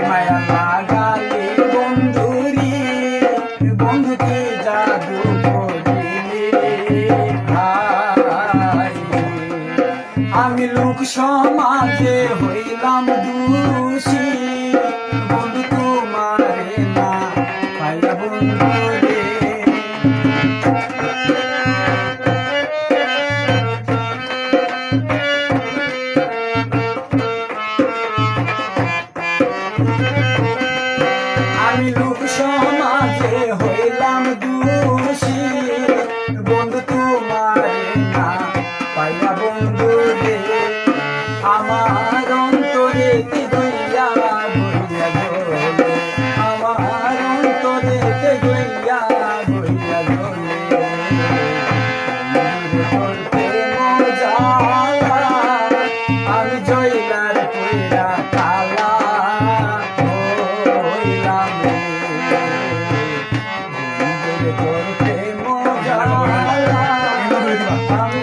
মায়া লাগালে বন্ধুরি বন্ধু কি জাদু করিলে ভাই আমি লোক সমাজে হইলাম দোষী বন্ধু তোমারে না পাইয়া বন্ধু রে আমি লোক সমাজে হইলাম দোষী বন্ধু তোমারে না পাইয়া বন্ধু রে আমার অন্তরে গইয়া গইয়া গলে আমার অন্তরে গইয়া গইয়া গলে করতে মজা আমি জয়লার কইরা কালা হইলাম করতে মজা আমি